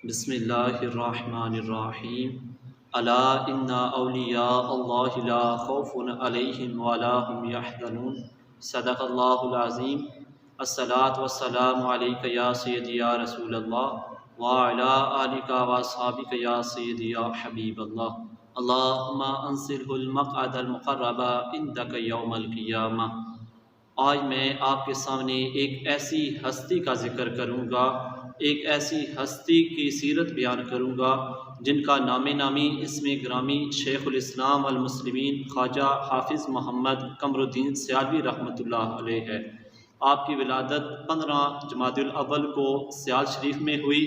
بسم اللہ الرحمن الرحیم الا ان اولیاء اللہ لا خوف علیہم ولا هم یحزنون صدق اللہ العظیم۔ الصلاۃ والسلام علیک یا سیدی یا رسول اللہ وعلی آلک واصحابک یا سیدی یا حبیب اللہ، اللہم انزلہ المقعد المقرب عندک یوم القیامہ۔ آج میں آپ کے سامنے ایک ایسی ہستی کا ذکر کروں گا، ایک ایسی ہستی کی سیرت بیان کروں گا جن کا نام نامی اسم گرامی شیخ الاسلام والمسلمین خواجہ حافظ محمد قمر الدین سیالوی رحمۃ اللہ علیہ ہے۔ آپ کی ولادت 15 جمادی الاول کو سیال شریف میں ہوئی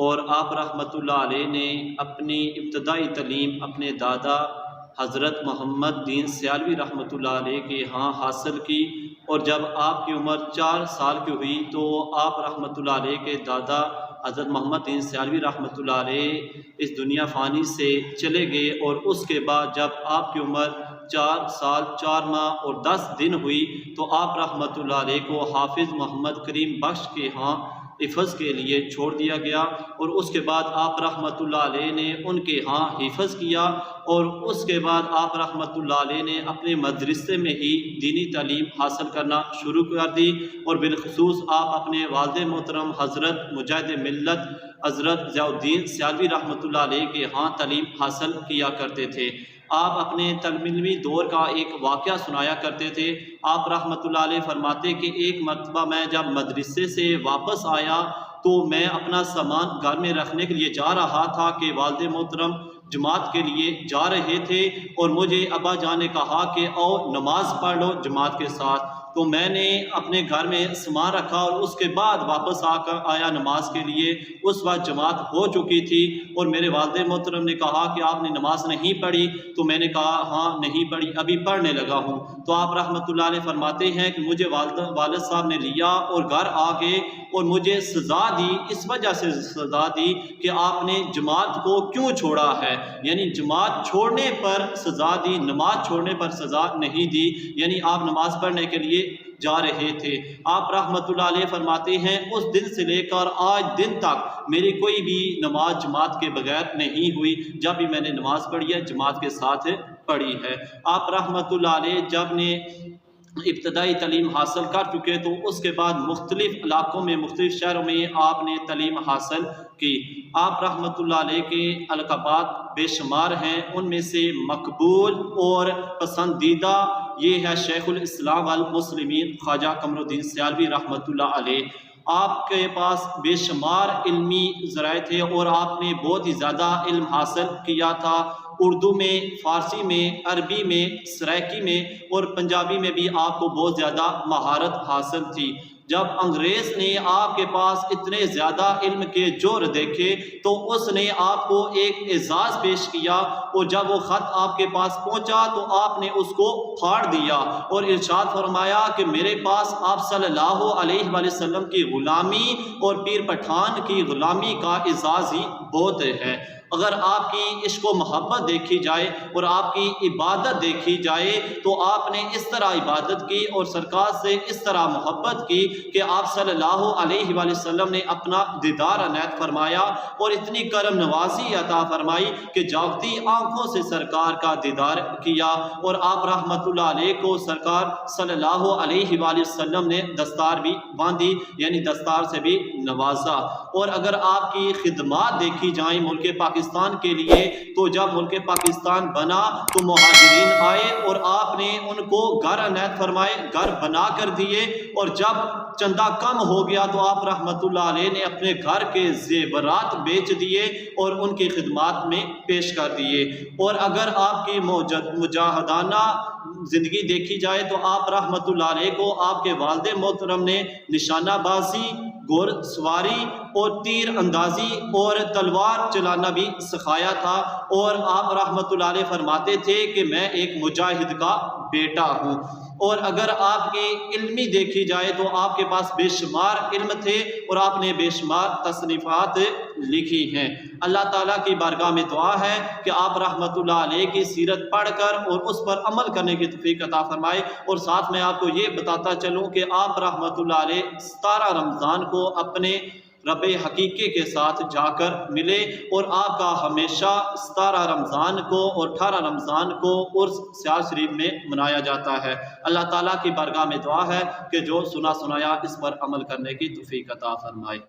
اور آپ رحمۃ اللہ علیہ نے اپنی ابتدائی تعلیم اپنے دادا حضرت محمد دین سیالوی رحمۃ اللہ علیہ کے ہاں حاصل کی، اور جب آپ کی عمر 4 سال کی ہوئی تو آپ رحمۃ اللہ علیہ کے دادا حضرت محمد دین سیالوی رحمۃ اللہ علیہ اس دنیا فانی سے چلے گئے، اور اس کے بعد جب آپ کی عمر 4 سال 4 ماہ اور 10 دن ہوئی تو آپ رحمۃ اللہ علیہ کو حافظ محمد کریم بخش کے ہاں حفظ کے لیے چھوڑ دیا گیا، اور اس کے بعد آپ رحمۃ اللہ علیہ نے ان کے ہاں حفظ کیا، اور اس کے بعد آپ رحمۃ اللہ علیہ نے اپنے مدرسے میں ہی دینی تعلیم حاصل کرنا شروع کر دی، اور بالخصوص آپ اپنے والد محترم حضرت مجاہد ملت حضرت ضیاء الدین سیالوی رحمۃ اللہ علیہ کے ہاں تعلیم حاصل کیا کرتے تھے۔ آپ اپنے علمی دور کا ایک واقعہ سنایا کرتے تھے۔ آپ رحمۃ اللہ علیہ فرماتے کہ ایک مرتبہ میں جب مدرسے سے واپس آیا تو میں اپنا سامان گھر میں رکھنے کے لیے جا رہا تھا کہ والد محترم جماعت کے لیے جا رہے تھے، اور مجھے ابا جان نے کہا کہ او نماز پڑھ لو جماعت کے ساتھ، تو میں نے اپنے گھر میں سامان رکھا اور اس کے بعد واپس آیا نماز کے لیے۔ اس وقت جماعت ہو چکی تھی، اور میرے والد محترم نے کہا کہ آپ نے نماز نہیں پڑھی، تو میں نے کہا ہاں نہیں پڑھی، ابھی پڑھنے لگا ہوں۔ تو آپ رحمۃ اللہ علیہ فرماتے ہیں کہ مجھے والد صاحب نے لیا اور گھر آ گئے اور مجھے سزا دی، اس وجہ سے سزا دی کہ آپ نے جماعت کو کیوں چھوڑا ہے، یعنی جماعت چھوڑنے پر سزا دی، نماز چھوڑنے پر سزا نہیں دی، یعنی آپ نماز پڑھنے کے لیے جا رہے تھے۔ آپ رحمۃ اللہ علیہ فرماتے ہیں اس دن سے لے کر آج دن تک میری کوئی بھی نماز جماعت کے بغیر نہیں ہوئی، جب بھی میں نے نماز پڑھی ہے جماعت کے ساتھ پڑھی ہے۔ آپ رحمۃ اللہ علیہ جب نے ابتدائی تعلیم حاصل کر چکے تو اس کے بعد مختلف علاقوں میں مختلف شہروں میں آپ نے تعلیم حاصل کی۔ آپ رحمۃ اللہ علیہ کے القابات بے شمار ہیں، ان میں سے مقبول اور پسندیدہ یہ ہے شیخ الاسلام والمسلمین خواجہ قمر الدین سیالوی رحمۃ اللہ علیہ۔ آپ کے پاس بے شمار علمی ذرائع تھے اور آپ نے بہت ہی زیادہ علم حاصل کیا تھا، اردو میں، فارسی میں، عربی میں، سرائکی میں اور پنجابی میں بھی آپ کو بہت زیادہ مہارت حاصل تھی۔ جب انگریز نے آپ کے پاس اتنے زیادہ علم کے جوہر دیکھے تو اس نے آپ کو ایک اعزاز پیش کیا، اور جب وہ خط آپ کے پاس پہنچا تو آپ نے اس کو پھاڑ دیا اور ارشاد فرمایا کہ میرے پاس آپ صلی اللہ علیہ وآلہ وسلم کی غلامی اور پیر پٹھان کی غلامی کا اعزاز ہی بہت ہے۔ اگر آپ کی عشق و محبت دیکھی جائے اور آپ کی عبادت دیکھی جائے تو آپ نے اس طرح عبادت کی اور سرکار سے اس طرح محبت کی کہ آپ صلی اللہ علیہ وآلہ وسلم نے اپنا دیدار عنایت فرمایا اور اتنی کرم نوازی عطا فرمائی کہ جاگتی آنکھوں سے سرکار کا دیدار کیا، اور آپ رحمۃ اللہ علیہ کو سرکار صلی اللہ علیہ وآلہ وسلم نے دستار بھی باندھی، یعنی دستار سے بھی نوازا۔ اور اگر آپ کی خدمات دیکھی جائیں ملک پاکستان کے لیے تو جب ملک پاکستان بنا تو مہاجرین آئے اور آپ نے ان کو گھر عنایت فرمائے، گھر بنا کر دیے، اور جب چندہ کم ہو گیا تو آپ رحمۃ اللہ علیہ نے اپنے گھر کے زیورات بیچ دیے اور ان کی خدمات میں پیش کر دیے۔ اور اگر آپ کی مجاہدانہ زندگی دیکھی جائے تو آپ رحمۃ اللہ علیہ کو آپ کے والد محترم نے نشانہ بازی، گھوڑ سواری اور تیر اندازی اور تلوار چلانا بھی سکھایا تھا، اور آپ رحمۃ اللہ علیہ فرماتے تھے کہ میں ایک مجاہد کا بیٹا ہوں۔ اور اگر آپ کی علمی دیکھی جائے تو آپ کے پاس بے شمار علم تھے اور آپ نے بے شمار تصنیفات لکھی ہیں۔ اللہ تعالیٰ کی بارگاہ میں دعا ہے کہ آپ رحمۃ اللہ علیہ کی سیرت پڑھ کر اور اس پر عمل کرنے کی توفیق عطا فرمائے۔ اور ساتھ میں آپ کو یہ بتاتا چلوں کہ آپ رحمۃ اللہ علیہ 17 رمضان کو اپنے رب حقیقی کے ساتھ جا کر ملے، اور آپ کا ہمیشہ 17 رمضان کو اور 18 رمضان کو عرس سیال شریف میں منایا جاتا ہے۔ اللہ تعالیٰ کی بارگاہ میں دعا ہے کہ جو سنا سنایا اس پر عمل کرنے کی توفیق عطا فرمائے۔